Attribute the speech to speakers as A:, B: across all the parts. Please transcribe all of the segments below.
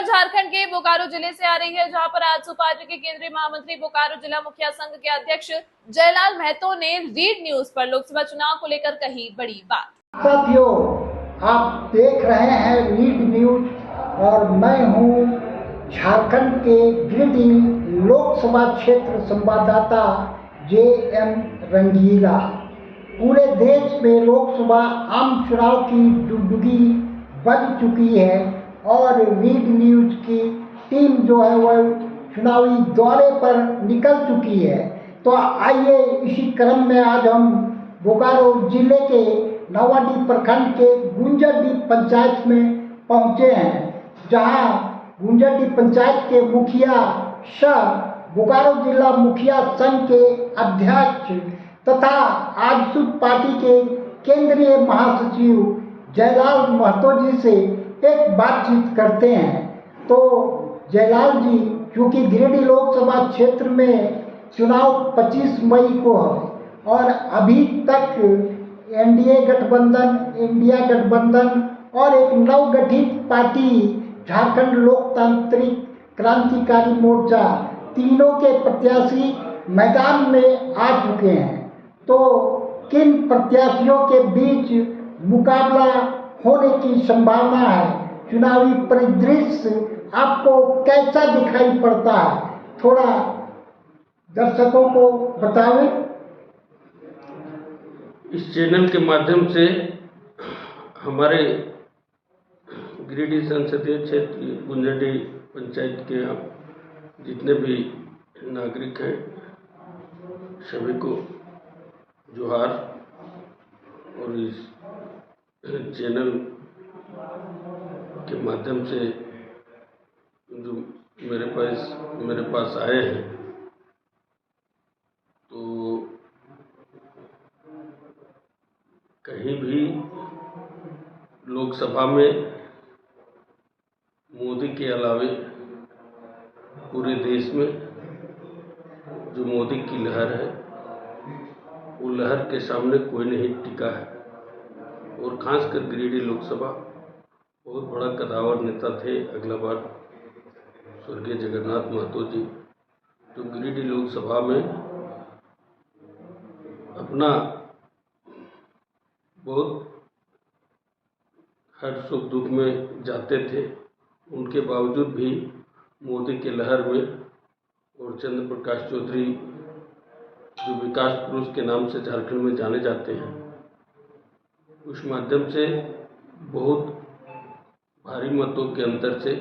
A: खबर झारखंड के बोकारो जिले से आ रही है, जहां पर आजसू पार्टी के केंद्रीय महामंत्री बोकारो जिला मुखिया संघ के अध्यक्ष जयलाल महतो ने रीड न्यूज पर लोकसभा चुनाव को लेकर कही बड़ी बात।
B: साथियों, आप देख रहे हैं रीड न्यूज और मैं हूं झारखंड के गिरिडीह लोकसभा क्षेत्र संवाददाता JM रंगीला। पूरे देश में लोकसभा आम चुनाव की डुगडुगी बज चुकी है और रीड न्यूज की टीम जो है वह चुनावी दौरे पर निकल चुकी है। तो आइए इसी क्रम में आज हम बोकारो जिले के नवाडीह प्रखंड के गुंजरडीह पंचायत में पहुंचे हैं, जहां गुंजरडीह पंचायत के मुखिया सह बोकारो जिला मुखिया संघ के अध्यक्ष तथा आजसू पार्टी के केंद्रीय महासचिव जयलाल महतो जी से एक बातचीत करते हैं। तो जयलाल जी, चूँकि गिरिडीह लोकसभा क्षेत्र में चुनाव 25 मई को है और अभी तक NDA गठबंधन, इंडिया गठबंधन और एक नवगठित पार्टी झारखंड लोकतांत्रिक क्रांतिकारी मोर्चा, तीनों के प्रत्याशी मैदान में आ चुके हैं। तो किन प्रत्याशियों के बीच मुकाबला होने की संभावना है? चुनावी परिदृश्य आपको कैसा दिखाई पड़ता है? थोड़ा दर्शकों को बताएं।
C: इस चैनल के माध्यम से हमारे गिरिडीह संसदीय क्षेत्र गुंजरडीह पंचायत के जितने भी नागरिक हैं, सभी को जोहार। और इस चैनल के माध्यम से जो मेरे पास आए हैं, तो कहीं भी लोकसभा में मोदी के अलावे पूरे देश में जो मोदी की लहर है, वो लहर के सामने कोई नहीं टिका है। और खासकर गिरिडीह लोकसभा बहुत बड़ा कदावर नेता थे अगला बार स्वर्गीय जगन्नाथ महतो जी, जो गिरिडीह लोकसभा में अपना बहुत हर सुख दुख में जाते थे। उनके बावजूद भी मोदी के लहर में और चंद्र प्रकाश चौधरी, जो विकास पुरुष के नाम से झारखंड में जाने जाते हैं, उस माध्यम से बहुत भारी मतों के अंतर से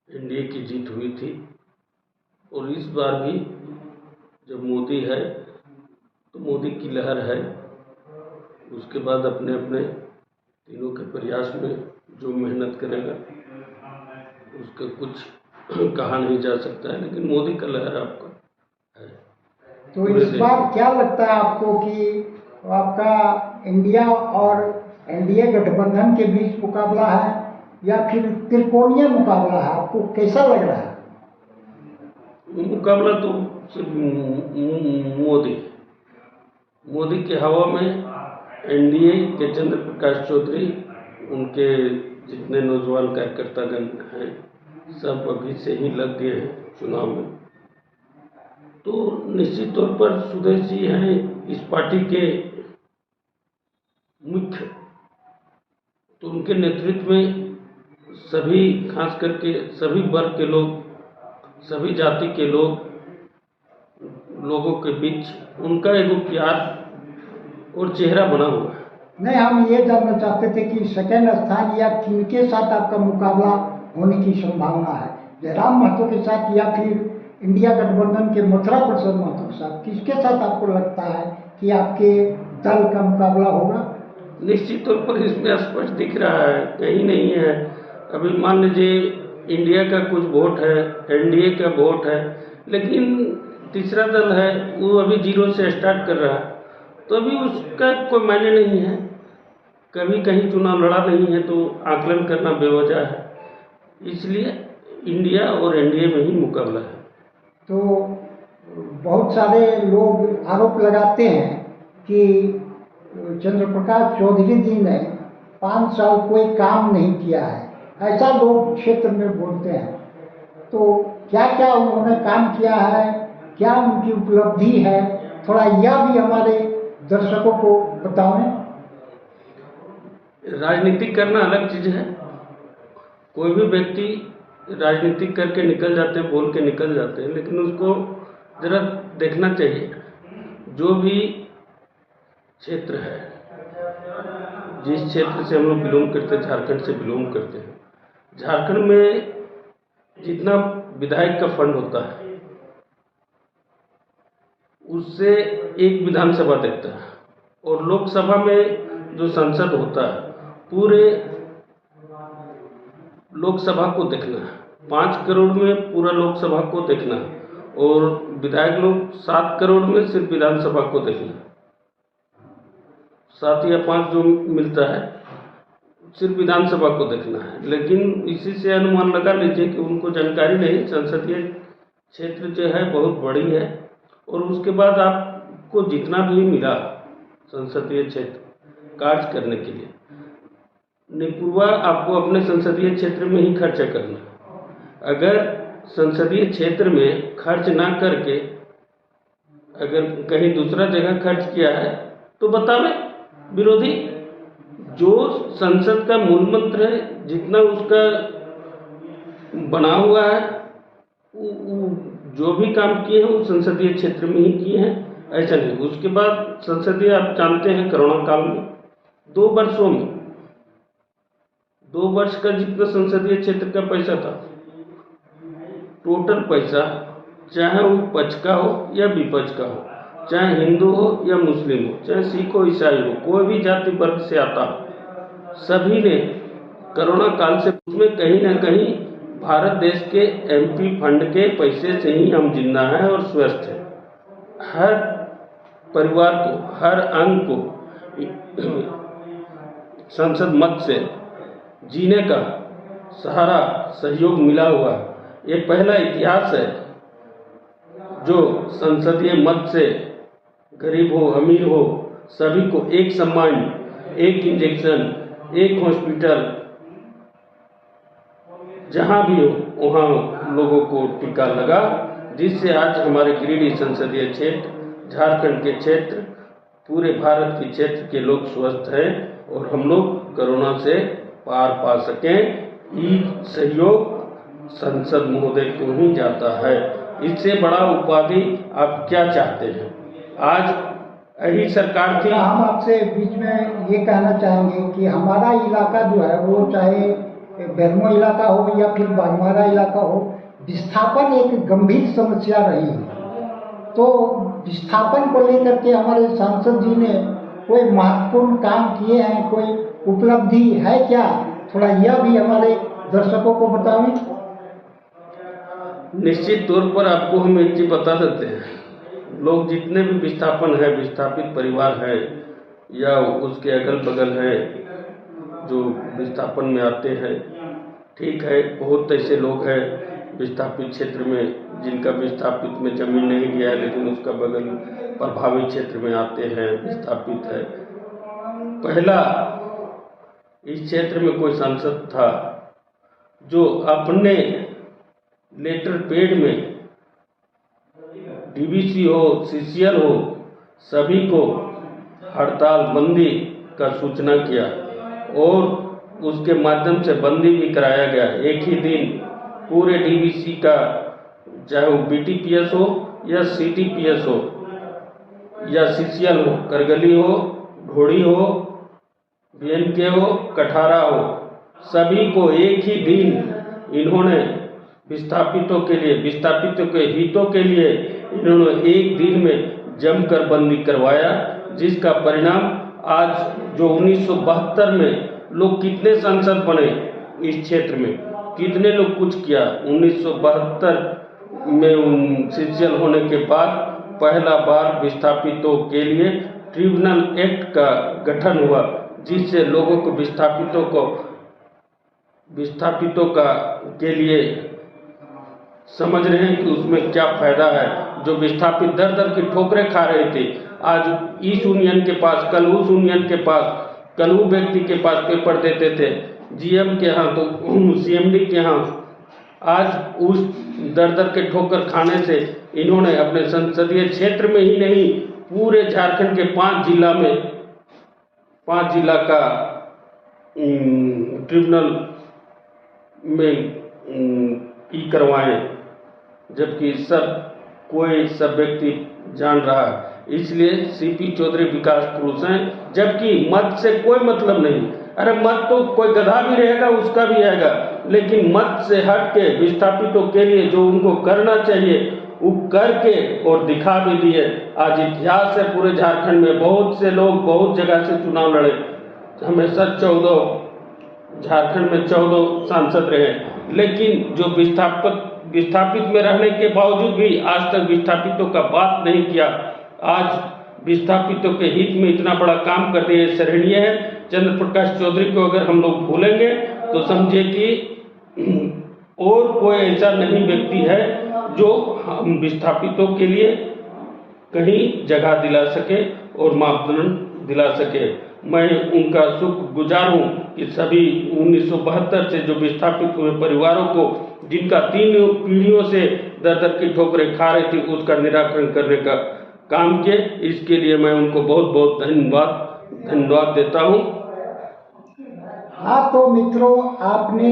C: NDA की जीत हुई थी। और इस बार भी जब मोदी है तो मोदी की लहर है। उसके बाद अपने अपने तीनों के प्रयास में जो मेहनत करेगा उसका कुछ कहा नहीं जा सकता है, लेकिन मोदी का लहर आपका है।
B: तो इस बार क्या लगता है आपको कि आपका इंडिया और NDA गठबंधन के बीच मुकाबला है या फिर त्रिकोणीय मुकाबला है? आपको कैसा लग रहा है?
C: मुकाबला तो सिर्फ मोदी के हवा में NDA के चंद्र प्रकाश चौधरी, उनके जितने नौजवान कार्यकर्तागण हैं, सब अभी से ही लग गए हैं चुनाव में। तो निश्चित तौर पर सुदेश जी हैं इस पार्टी के मुख्य, तो उनके नेतृत्व में सभी, खास करके सभी वर्ग के लोग, सभी जाति के लोगों के बीच उनका एगो प्यार और चेहरा बना हुआ है।
B: नहीं, हम ये जानना चाहते थे कि सेकेंड स्थान या किनके साथ आपका मुकाबला होने की संभावना है? जयराम महतो के साथ या फिर इंडिया गठबंधन के मथुरा प्रसाद महतो के साथ? किसके साथ आपको लगता है कि आपके दल का मुकाबला होगा?
C: निश्चित तौर पर इसमें स्पष्ट दिख रहा है, कहीं नहीं है। अभी मान लीजिए इंडिया का कुछ वोट है, NDA का वोट है, लेकिन तीसरा दल है वो अभी 0 से स्टार्ट कर रहा है, तो अभी उसका कोई मायने नहीं है। कभी कहीं चुनाव लड़ा नहीं है तो आकलन करना बेवजह है। इसलिए इंडिया और NDA में ही मुकाबला है।
B: तो बहुत सारे लोग आरोप लगाते हैं कि चंद्र प्रकाश चौधरी जी ने 5 साल कोई काम नहीं किया है। ऐसा लोग क्षेत्र में बोलते हैं। तो क्या क्या उन्होंने काम किया है, क्या उनकी उपलब्धि है, थोड़ा यह भी हमारे दर्शकों को बताएं।
C: राजनीतिक करना अलग चीज़ है। कोई भी व्यक्ति राजनीतिक करके निकल जाते हैं, बोल के निकल जाते हैं, लेकिन उसको ज़रा देखना चाहिए। जो भी क्षेत्र है, जिस क्षेत्र से हम लोग बिलोंग करते हैं, झारखंड से बिलोंग करते हैं, झारखंड में जितना विधायक का फंड होता है उससे एक विधानसभा देखता है, और लोकसभा में जो संसद होता है पूरे लोकसभा को देखना है। 5 करोड़ में पूरा लोकसभा को देखना है, और विधायक लोग 7 करोड़ में सिर्फ विधानसभा को देखना है। 7 या 5 जो मिलता है सिर्फ विधानसभा को देखना है। लेकिन इसी से अनुमान लगा लीजिए कि उनको जानकारी नहीं, संसदीय क्षेत्र जो है बहुत बड़ी है, और उसके बाद आपको जितना भी मिला संसदीय क्षेत्र कार्य करने के लिए, निपुरवा आपको अपने संसदीय क्षेत्र में ही खर्चा करना है। अगर संसदीय क्षेत्र में खर्च ना करके अगर कहीं दूसरा जगह खर्च किया है तो बतावे विरोधी। जो संसद का मूल मंत्र है, जितना उसका बना हुआ है, जो भी काम किए हैं वो संसदीय क्षेत्र में ही किए हैं, ऐसा नहीं। उसके बाद संसदीय आप जानते हैं कोरोना काल में 2 वर्षों में 2 वर्ष का जितना संसदीय क्षेत्र का पैसा था, टोटल पैसा, चाहे वो पक्ष का हो या विपक्ष का हो, चाहे हिंदू हो या मुस्लिम हो, चाहे सिख हो ईसाई हो, कोई भी जाति वर्ग से आता हो, सभी ने कोरोना काल से उसमें कहीं ना कहीं भारत देश के एमपी फंड के पैसे से ही हम जिंदा हैं और स्वस्थ हैं। हर परिवार को, हर अंग को संसद मत से जीने का सहारा सहयोग मिला हुआ है। ये पहला इतिहास है जो संसदीय मत से गरीब हो अमीर हो सभी को एक सम्मान, एक इंजेक्शन, एक हॉस्पिटल, जहां भी हो वहां लोगों को टीका लगा, जिससे आज हमारे गिरिडीह संसदीय क्षेत्र, झारखंड के क्षेत्र, पूरे भारत के क्षेत्र के लोग स्वस्थ हैं और हम लोग कोरोना से पार पा सकें। ये सहयोग संसद महोदय को ही जाता है। इससे बड़ा उपाधि आप क्या चाहते हैं? आज यही सरकार थी।
B: हम आपसे बीच में ये कहना चाहेंगे कि हमारा इलाका जो है वो चाहे बेरमो इलाका हो या फिर बागमारा इलाका हो, विस्थापन एक गंभीर समस्या रही है। तो विस्थापन को लेकर के हमारे सांसद जी ने कोई महत्वपूर्ण काम किए हैं, कोई उपलब्धि है क्या? थोड़ा यह भी हमारे दर्शकों को बताएं।
C: निश्चित तौर पर आपको हम एक चीज बता देते हैं, लोग जितने भी विस्थापन है, विस्थापित परिवार है या उसके अगल बगल है जो विस्थापन में आते हैं, ठीक है, बहुत ऐसे लोग हैं विस्थापित क्षेत्र में जिनका विस्थापित में जमीन नहीं गया है, लेकिन उसका बगल प्रभावित क्षेत्र में आते हैं, विस्थापित है। पहला इस क्षेत्र में कोई सांसद था जो अपने लेटर पैड में डीवीसी हो, सीसीएल हो, सभी को हड़ताल बंदी का सूचना किया और उसके माध्यम से बंदी भी कराया गया। एक ही दिन पूरे डीवीसी का, चाहे वो बीटीपीएस हो या सीटीपीएस हो या सीसीएल हो, करगली हो, ढोड़ी हो, बीएनके हो, कठारा हो, सभी को एक ही दिन इन्होंने विस्थापितों के लिए, विस्थापितों के हितों के लिए इन्होंने एक दिन में जमकर बंदी करवाया, जिसका परिणाम आज जो 1972 में लोग कितने सांसद बने इस क्षेत्र में, कितने लोग कुछ किया। 1972 में सीसीएल होने के बाद पहला बार विस्थापितों के लिए ट्रिब्यूनल एक्ट का गठन हुआ, जिससे लोगों को विस्थापितों का के लिए समझ रहे हैं कि उसमें क्या फायदा है। जो विस्थापित दर दर की ठोकरें खा रहे थे, आज इस यूनियन के पास, कल उस यूनियन के पास, कल वो व्यक्ति के पास पेपर देते थे, जीएम के यहाँ तो सीएमडी के यहाँ आज उस दर के ठोकर खाने से इन्होंने अपने संसदीय क्षेत्र में ही नहीं पूरे झारखंड के 5 जिला का ट्रिब्यूनल में करवाएं, जबकि सब व्यक्ति जान रहा है। इसलिए सीपी चौधरी विकास पुरुष हैं, जबकि मत से कोई मतलब नहीं। अरे मत तो कोई गधा भी रहेगा उसका भी आएगा, लेकिन मत से हट के विस्थापितों के लिए जो उनको करना चाहिए वो करके और दिखा भी दिए। आज इतिहास है पूरे झारखंड में, बहुत से लोग बहुत जगह से चुनाव लड़े, हमेशा 14 झारखंड में 14 सांसद रहे, लेकिन जो विस्थापित में रहने के बावजूद भी आज तक विस्थापितों का बात नहीं किया। आज विस्थापितों के हित में इतना बड़ा काम कर दिए, सराहनीय है। चंद्र प्रकाश चौधरी को अगर हम लोग भूलेंगे तो समझे कि और कोई ऐसा नहीं व्यक्ति है जो हम विस्थापितों के लिए कहीं जगह दिला सके और मापदंड दिला सके। मैं उनका शुक्रगुजार हूँ कि सभी 1972 से जो विस्थापित हुए परिवारों को, जिनका 3 पीढ़ियों से दर की ठोकरें खा रही थी, उसका निराकरण करने का काम किए। इसके लिए मैं उनको बहुत बहुत धन्यवाद देता हूँ।
B: हाँ, तो मित्रों, आपने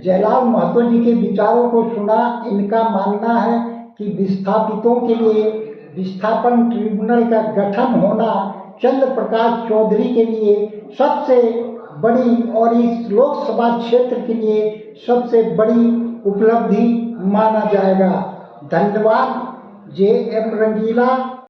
B: जयलाल महतो जी के विचारों को सुना। इनका मानना है कि विस्थापितों के लिए विस्थापन ट्रिब्यूनल का गठन होना चंद्र प्रकाश चौधरी के लिए सबसे बड़ी और इस लोकसभा क्षेत्र के लिए सबसे बड़ी उपलब्धि माना जाएगा। धन्यवाद। JM रंगीला।